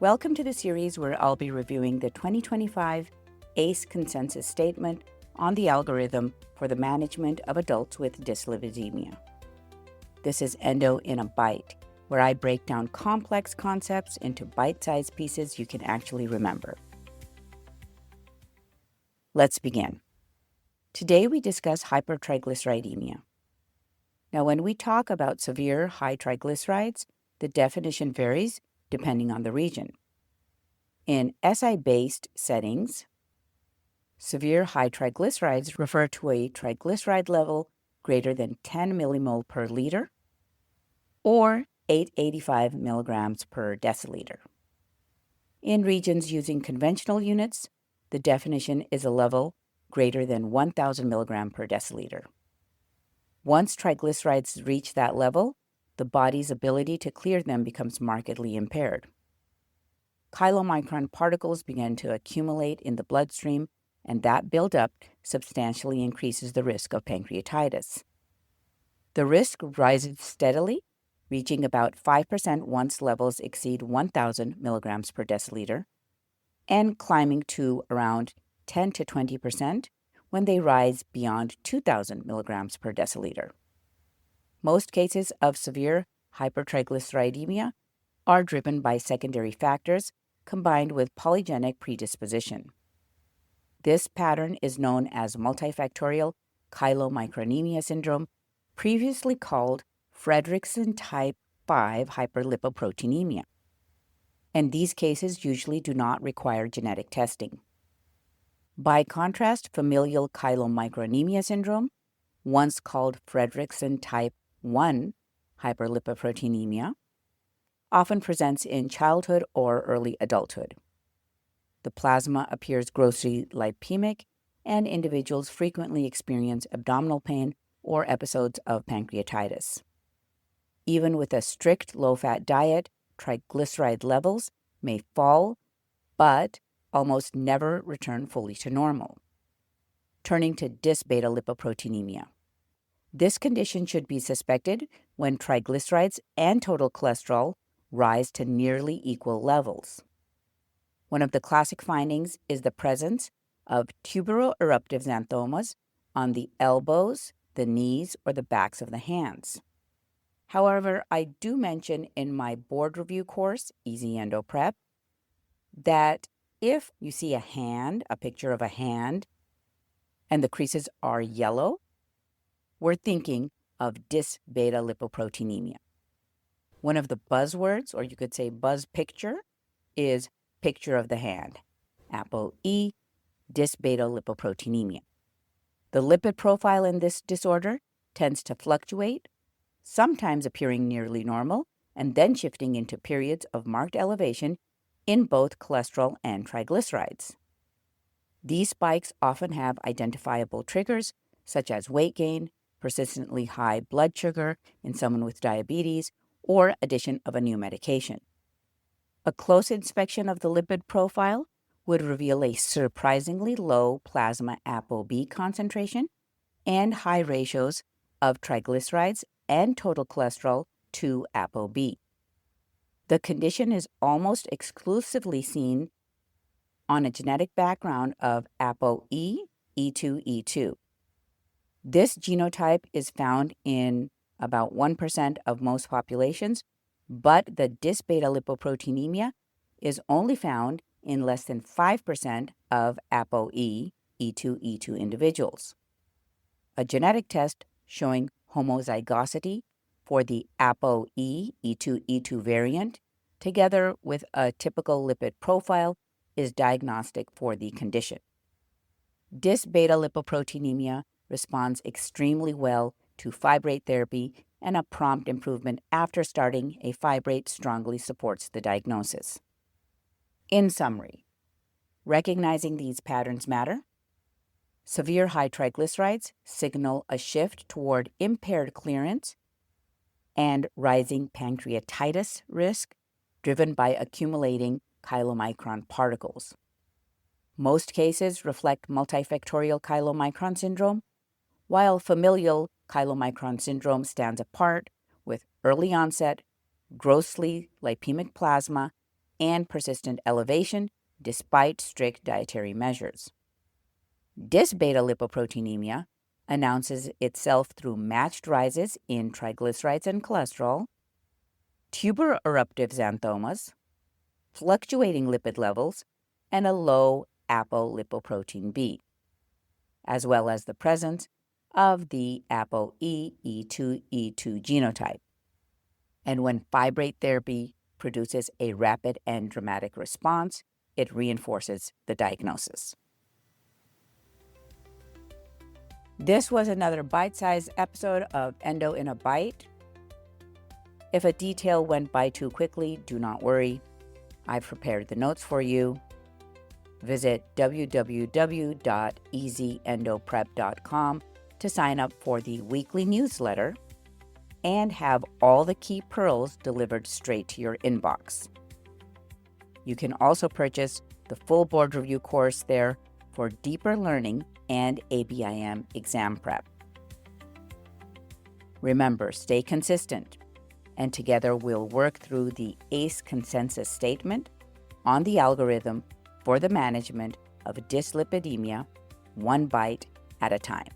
Welcome to the series where I'll be reviewing the 2025 AACE Consensus Statement on the Algorithm for the Management of Adults with Dyslipidemia. This is Endo in a Bite, where I break down complex concepts into bite-sized pieces you can actually remember. Let's begin. Today we discuss hypertriglyceridemia. Now, when we talk about severe high triglycerides, the definition varies depending on the region. In SI-based settings, severe high triglycerides refer to a triglyceride level greater than 10 millimole per liter or 885 milligrams per deciliter. In regions using conventional units, the definition is a level greater than 1,000 milligram per deciliter. Once triglycerides reach that level, the body's ability to clear them becomes markedly impaired. Chylomicron particles begin to accumulate in the bloodstream, and that buildup substantially increases the risk of pancreatitis. The risk rises steadily, reaching about 5% once levels exceed 1,000 milligrams per deciliter, and climbing to around 10 to 20% when they rise beyond 2,000 milligrams per deciliter. Most cases of severe hypertriglyceridemia are driven by secondary factors combined with polygenic predisposition. This pattern is known as multifactorial chylomicronemia syndrome, previously called Frederickson type 5 hyperlipoproteinemia. And these cases usually do not require genetic testing. By contrast, familial chylomicronemia syndrome, once called Frederickson type 1 hyperlipoproteinemia, often presents in childhood or early adulthood. The plasma appears grossly lipemic, and individuals frequently experience abdominal pain or episodes of pancreatitis. Even with a strict low-fat diet, triglyceride levels may fall, but almost never return fully to normal. Turning to Dysbetalipoproteinemia. This condition should be suspected when triglycerides and total cholesterol rise to nearly equal levels. One of the classic findings is the presence of tuberous xanthomas on the elbows, the knees, or the backs of the hands. However, I do mention in my board review course, Easy Endo Prep, that if you see a picture of a hand, and the creases are yellow, we're thinking of dysbetalipoproteinemia. One of the buzzwords, or you could say buzz picture, is picture of the hand, Apo E, dysbetalipoproteinemia. The lipid profile in this disorder tends to fluctuate, sometimes appearing nearly normal, and then shifting into periods of marked elevation in both cholesterol and triglycerides. These spikes often have identifiable triggers, such as weight gain, persistently high blood sugar in someone with diabetes, or addition of a new medication. A close inspection of the lipid profile would reveal a surprisingly low plasma Apo B concentration and high ratios of triglycerides and total cholesterol to Apo B. The condition is almost exclusively seen on a genetic background of Apo E, E2, E2. This genotype is found in about 1% of most populations, but the dysbetalipoproteinemia is only found in less than 5% of Apo E, E2, E2 individuals. A genetic test showing homozygosity for the Apo E, E2, E2 variant, together with a typical lipid profile, is diagnostic for the condition. Dysbetalipoproteinemia responds extremely well to fibrate therapy, and a prompt improvement after starting a fibrate strongly supports the diagnosis. In summary, recognizing these patterns matter. Severe high triglycerides signal a shift toward impaired clearance and rising pancreatitis risk driven by accumulating chylomicron particles. Most cases reflect multifactorial chylomicron syndrome, while familial chylomicron syndrome stands apart with early onset, grossly lipemic plasma, and persistent elevation despite strict dietary measures. Dysbetalipoproteinemia announces itself through matched rises in triglycerides and cholesterol, tuber eruptive xanthomas, fluctuating lipid levels, and a low apolipoprotein B, as well as the presence of the APOE E2 genotype. And when fibrate therapy produces a rapid and dramatic response, it reinforces the diagnosis. This was another bite-sized episode of Endo in a Bite. If a detail went by too quickly, do not worry. I've prepared the notes for you. Visit www.easyendoprep.com to sign up for the weekly newsletter and have all the key pearls delivered straight to your inbox. You can also purchase the full board review course there for deeper learning and ABIM exam prep. Remember, stay consistent, and together we'll work through the AACE consensus statement on the algorithm for the management of dyslipidemia, one bite at a time.